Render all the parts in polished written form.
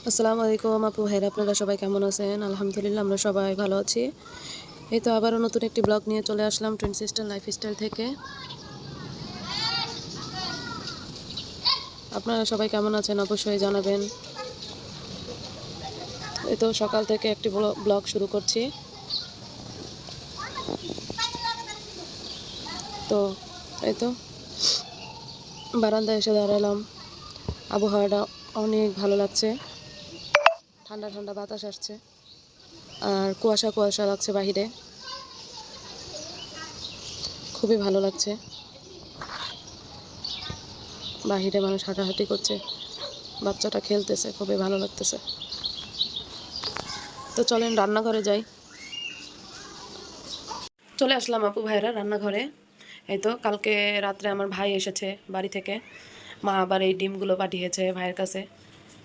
আসসালামু আলাইকুম আপু ভাইরা, আপনারা সবাই কেমন আছেন? আলহামদুলিল্লাহ আমরা সবাই ভালো আছি। এই তো আবারও নতুন একটি ব্লগ নিয়ে চলে আসলাম টুইন সিস্টার লাইফস্টাইল থেকে। আপনারা সবাই কেমন আছেন অবশ্যই জানাবেন। এই তো সকাল থেকে একটি ব্লগ শুরু করছি। তো এই তো বারান্দায় এসে দাঁড়ালাম। আবহাওয়াটা অনেক ভালো লাগছে, ঠান্ডা ঠান্ডা বাতাস আসছে আর কুয়াশা কুয়াশা লাগছে বাহিরে, খুবই ভালো লাগছে। বাহিরে মানুষ হাঁটাহাঁটি করছে, বাচ্চাটা খেলতেছে, খুবই ভালো লাগতেছে। তো চলেন রান্নাঘরে যাই। চলে আসলাম আপু ভাইরা রান্নাঘরে। এই তো কালকে রাত্রে আমার ভাই এসেছে বাড়ি থেকে। মা আবার এই ডিমগুলো পাঠিয়েছে ভাইয়ের কাছে,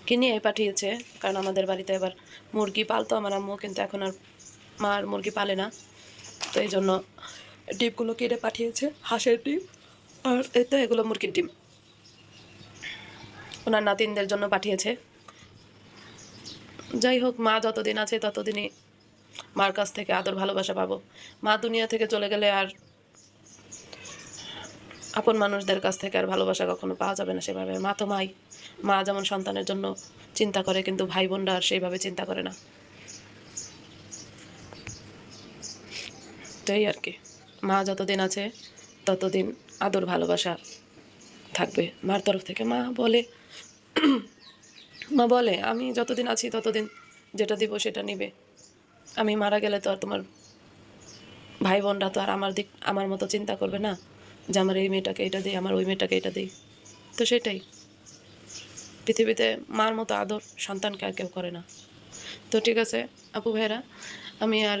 কিনে পাঠিয়েছে। কারণ আমাদের বাড়িতে এবার মুরগি পালতো আমার আম্মু, কিন্তু এখন আর মার মুরগি পালে না। তো এই জন্য ডিমগুলো কিনে পাঠিয়েছে, হাঁসের ডিম। আর এই তো এগুলো মুরগির ডিম ওনার নাতিনদের জন্য পাঠিয়েছে। যাই হোক, মা যতদিন আছে ততদিনই মার কাছ থেকে আদর ভালোবাসা পাবো। মা দুনিয়া থেকে চলে গেলে আর আপন মানুষদের কাছ থেকে আর ভালোবাসা কখনো পাওয়া যাবে না সেভাবে। মা তো মাই, মা যেমন সন্তানের জন্য চিন্তা করে, কিন্তু ভাই বোনরা আর সেইভাবে চিন্তা করে না। তো এই আর কি, মা যতদিন আছে ততদিন আদর ভালোবাসা থাকবে মার তরফ থেকে। মা বলে আমি যতদিন আছি ততদিন যেটা দিব সেটা নিবে। আমি মারা গেলে তো আর তোমার ভাই বোনরা তো আর আমার মতো চিন্তা করবে না যে আমার এই মেয়েটাকে এটা দিই, আমার ওই মেয়েটাকে এটা দিই। তো সেটাই, পৃথিবীতে মার মতো আদর সন্তানকে আর কেউ করে না। তো ঠিক আছে আপু ভাইরা, আমি আর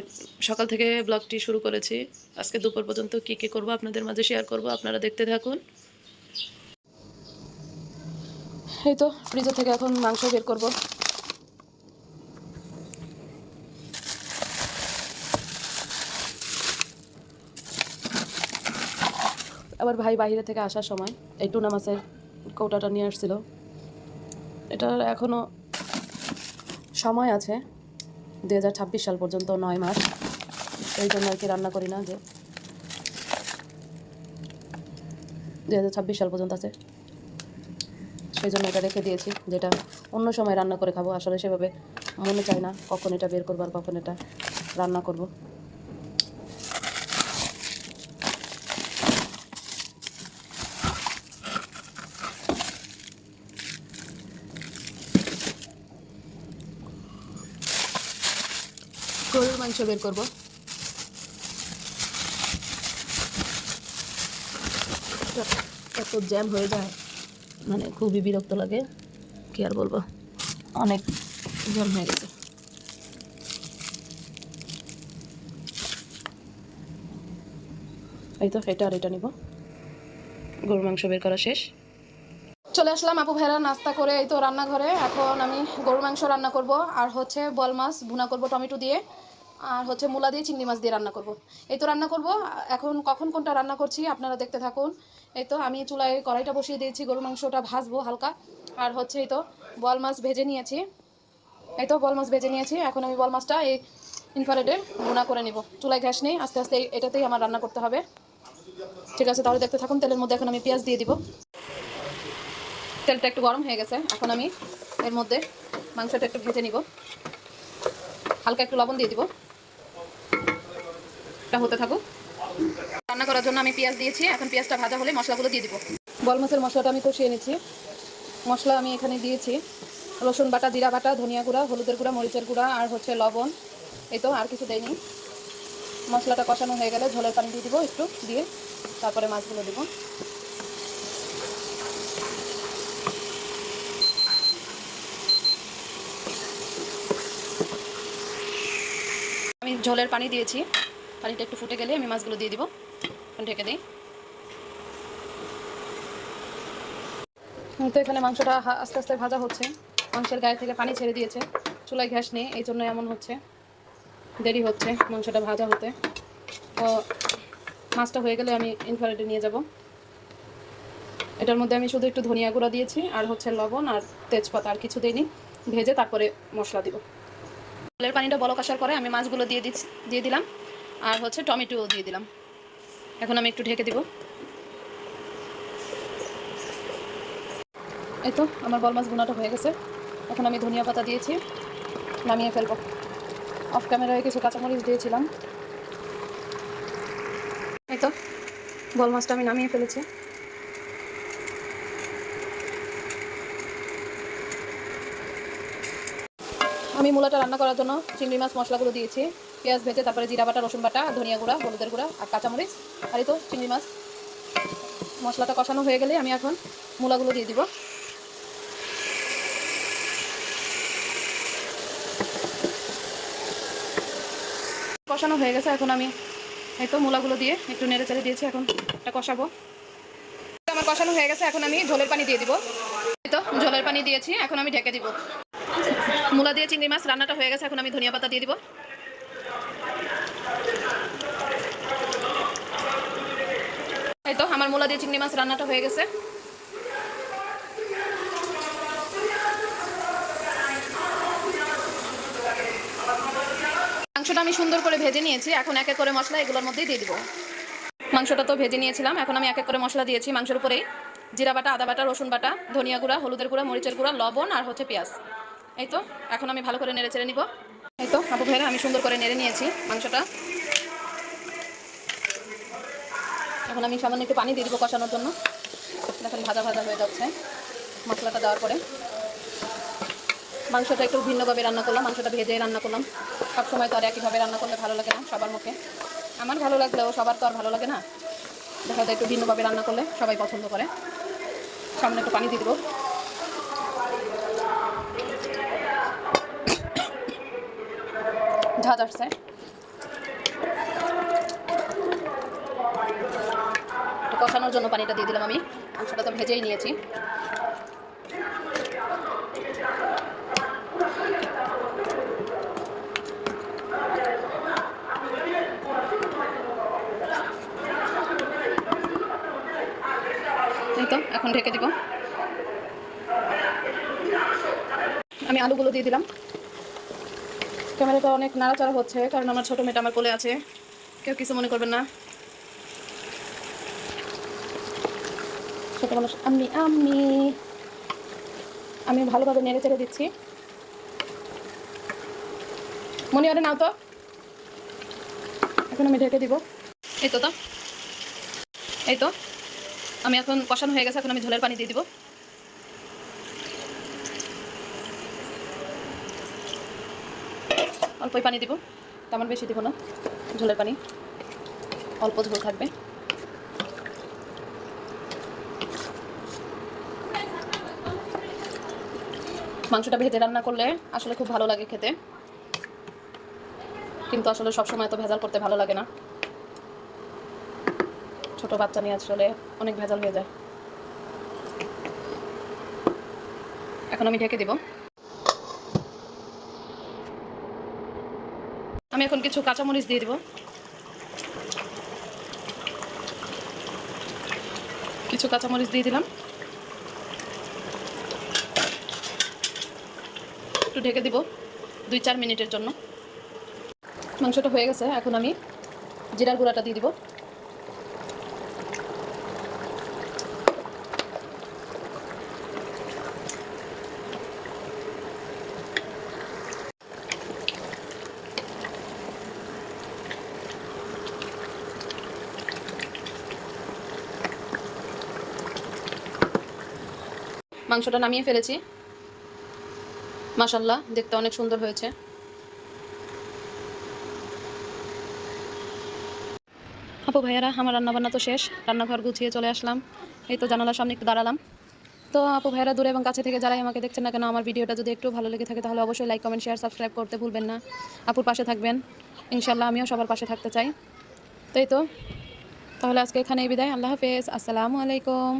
সকাল থেকে ব্লগটি শুরু করেছি। আজকে দুপুর পর্যন্ত কি কি করব আপনাদের মাঝে শেয়ার করব, আপনারা দেখতে থাকুন। এই তো ফ্রিজে থেকে এখন মাংস বের করব। আবার ভাই বাইরে থেকে আসার সময় এই টুনা মাছের কৌটাটা নিয়ে আসছিল। এটার এখনও সময় আছে, 2026 সাল পর্যন্ত 9 মাস। এই জন্য আর কি রান্না করি না, যে 2026 সাল পর্যন্ত আছে, সেই জন্য এটা রেখে দিয়েছি। যেটা অন্য সময় রান্না করে খাবো, আসলে সেভাবে মনে চায় না কখন এটা বের করবো আর কখন এটা রান্না করব। গরুর মাংস বের করব। এত জ্যাম হয়ে যায়, মানে খুবই বিরক্ত লাগে, কি আর বলবো, অনেক জ্যাম হয়ে গেছে। এই তো এটা আর এটা নিব। গরুর মাংস বের করা শেষ। চলে আসলাম আপু ভাইরা নাস্তা করে এই তো রান্নাঘরে। এখন আমি গরুর মাংস রান্না করব, আর হচ্ছে বল মাছ ভুনা করব টমেটো দিয়ে, আর হচ্ছে মূলা দিয়ে চিংড়ি মাছ দিয়ে রান্না করব। এই তো রান্না করব। এখন কখন কোনটা রান্না করছি আপনারা দেখতে থাকুন। এই তো আমি চুলায় কড়াইটা বসিয়ে দিয়েছি, গরুর মাংসটা ভাজবো হালকা। আর হচ্ছে এই তো বল মাছ ভেজে নিয়েছি। এখন আমি বল মাছটা এই ইনফ্রারেডে ভুনা করে নিব। চুলায় গ্যাস নেই, আস্তে আস্তে এটাতেই আমার রান্না করতে হবে। ঠিক আছে, তাহলে দেখতে থাকুন। তেলের মধ্যে এখন আমি পেঁয়াজ দিয়ে দিব। তেলটা একটু গরম হয়ে গেছে, এখন আমি এর মধ্যে মাংসটা একটু ভেজে নিব। হালকা একটু লবণ দিয়ে দিব, এটা হতে থাকুক। রান্না করার জন্য আমি পেঁয়াজ দিয়েছি, এখন পেঁয়াজটা ভাজা হলে মশলাগুলো দিয়ে দিব। বল মাছের মশলাটা আমি কষিয়ে নিচ্ছি। মশলা আমি এখানে দিয়েছি রসুন বাটা, জিরা বাটা, ধনিয়া গুঁড়া, হলুদের গুঁড়া, মরিচের গুঁড়া, আর হচ্ছে লবণ। এই তো, আর কিছু দেয়নি। মশলাটা কষানো হয়ে গেলে ঝোলের পানি দিয়ে দিব একটু, দিয়ে তারপরে মাছগুলো দিব। আমি ঝোলের পানি দিয়েছি, পানিটা একটু ফুটে গেলে আমি মাছগুলো দিয়ে দিব। ঢেকে দিই। তো এখানে মাংসটা আস্তে আস্তে ভাজা হচ্ছে, মাংসের গায়ে থেকে পানি ছেড়ে দিয়েছে। চুলায় গ্যাস নেই, এই জন্য এমন হচ্ছে, দেরি হচ্ছে মাংসটা ভাজা হতে। তো মাছটা হয়ে গেলে আমি ইনফ্রারেডে নিয়ে যাব। এটার মধ্যে আমি শুধু একটু ধনিয়া গুঁড়া দিয়েছি, আর হচ্ছে লবণ আর তেজপাতা, আর কিছু দিইনি। ভেজে তারপরে মশলা দিব। ঝোলের পানিটা বলক আসার পরে আমি মাছগুলো দিয়ে দিলাম, আর হচ্ছে টমেটো দিয়ে দিলাম। এখন আমি একটু ঢেকে দিব। এই তো আমার বল মাছ ভুনাটা হয়ে গেছে। এখন আমি ধনিয়া পাতা দিয়েছি, নামিয়ে ফেলবো। অফ ক্যামেরায় কিছু কাঁচামরিচ দিয়েছিলাম। এই তো বল মাছটা আমি নামিয়ে ফেলেছি। আমি মূলাটা রান্না করার জন্য চিংড়ি মাছ মশলাগুলো দিয়েছি। পেঁয়াজ ভেজে তারপরে জিরা বাটা, রসুন বাটা, ধনিয়া গুঁড়া, হলুদের গুঁড়া আর কাঁচামরিচ। আর এই তো চিংড়ি মাছ। মশলাটা কষানো হয়ে গেলে আমি এখন মূলাগুলো দিয়ে দিব। কষানো হয়ে গেছে, এখন আমি এই তো মূলাগুলো দিয়ে একটু নেড়ে চেড়ে দিয়েছি। এখন এটা কষাবো। আমার কষানো হয়ে গেছে, এখন আমি ঝোলের পানি দিয়ে দিব। এই তো ঝোলের পানি দিয়েছি, এখন আমি ঢেকে দিব। মূলা দিয়ে চিংড়ি মাছ রান্নাটা হয়ে গেছে, এখন আমি ধনিয়া পাতা দিয়ে দিব। এই তো আমার মূলা দিয়ে চিংড়ি মাছ রান্নাটা হয়ে গেছে। মাংসটা আমি সুন্দর করে ভেজে নিয়েছি, এখন এক এক করে মশলা এগুলোর মধ্যেই দিয়ে দিব। মাংসটা তো ভেজে নিয়েছিলাম, এখন আমি এক এক করে মশলা দিয়েছি মাংসের উপরেই। জিরা বাটা, আদা বাটা, রসুন বাটা, ধনিয়া গুঁড়া, হলুদের গুঁড়া, মরিচের গুঁড়া, লবণ আর হচ্ছে পেঁয়াজ। এই তো এখন আমি ভালো করে নেড়ে চেড়ে নিব। এই তো আপু ভাইরা আমি সুন্দর করে নেড়ে নিয়েছি মাংসটা। এখন আমি সামান্য একটু পানি দিয়ে দিব কষানোর জন্য। এখন ভাজা ভাজা হয়ে যাচ্ছে মশলাটা দেওয়ার পরে। মাংসটা একটু ভিন্নভাবে রান্না করলাম, মাংসটা ভেজে রান্না করলাম। সবসময় তো আর একইভাবে রান্না করলে ভালো লাগে না সবার মুখে। আমার ভালো লাগলেও সবার তো আর ভালো লাগে না। দেখা যায় একটু ভিন্নভাবে রান্না করলে সবাই পছন্দ করে। সামনে একটু পানি দিয়ে দেবো। ঝাঁজ আসছে। একটু কষানোর জন্য পানিটা দিয়ে দিলাম আমি। মাংসটা তো ভেজেই নিয়েছি। এই তো এখন ঢেকে দিব। আমি আলুগুলো দিয়ে দিলাম। ক্যামেরাটা অনেক নাড়াচাড়া হচ্ছে কারণ আমার ছোটো মেয়েটা আমার কোলে আছে, কেউ কিছু মনে করবেন না। ছোটো মানুষ আমি আমি আমি ভালোভাবে নেড়ে চেড়ে দিচ্ছি। মনে হয় নাও তো। এখন আমি ঢেকে দিব। এই তো এই তো আমি এখন কষানো হয়ে গেছে, এখন আমি ঝোলের পানি দিয়ে দিব। অল্পই পানি দিব, তেমন বেশি দিব না। ঝোলের পানি অল্প ঝোল থাকবে। মাংসটা ভেজে রান্না করলে আসলে খুব ভালো লাগে খেতে, কিন্তু আসলে সবসময় তো ভেজাল করতে ভালো লাগে না। ছোট বাচ্চা নিয়ে আসলে অনেক ভেজাল হয়ে যায়। এখন আমি ঢেকে দিব। আমি এখন কিছু কাঁচামরিচ দিয়ে দিব। কিছু কাঁচামরিচ দিয়ে দিলাম। একটু ঢেকে দিব 2-4 মিনিটের জন্য। মাংসটা হয়ে গেছে, এখন আমি জিরার গুঁড়াটা দিয়ে দিব। মাংসটা নামিয়ে ফেলেছি। মাশাআল্লাহ দেখতে অনেক সুন্দর হয়েছে। আপু ভাইয়ারা আমার রান্নাবান্না তো শেষ, রান্নাঘর গুছিয়ে চলে আসলাম। এই তো জানালার সামনে একটু দাঁড়ালাম। তো আপু ভাইয়ারা দূরে এবং কাছে থেকে যারাই আমাকে দেখছেন না কেন, আমার ভিডিওটা যদি একটু ভালো লেগে থাকে তাহলে অবশ্যই লাইক, কমেন্ট, শেয়ার, সাবস্ক্রাইব করতে ভুলবেন না। আপুর পাশে থাকবেন ইনশাল্লাহ, আমিও সবার পাশে থাকতে চাই। তো এই তো তাহলে আজকে এখানেই বিদায়। আল্লাহ হাফেজ, আসসালামু আলাইকুম।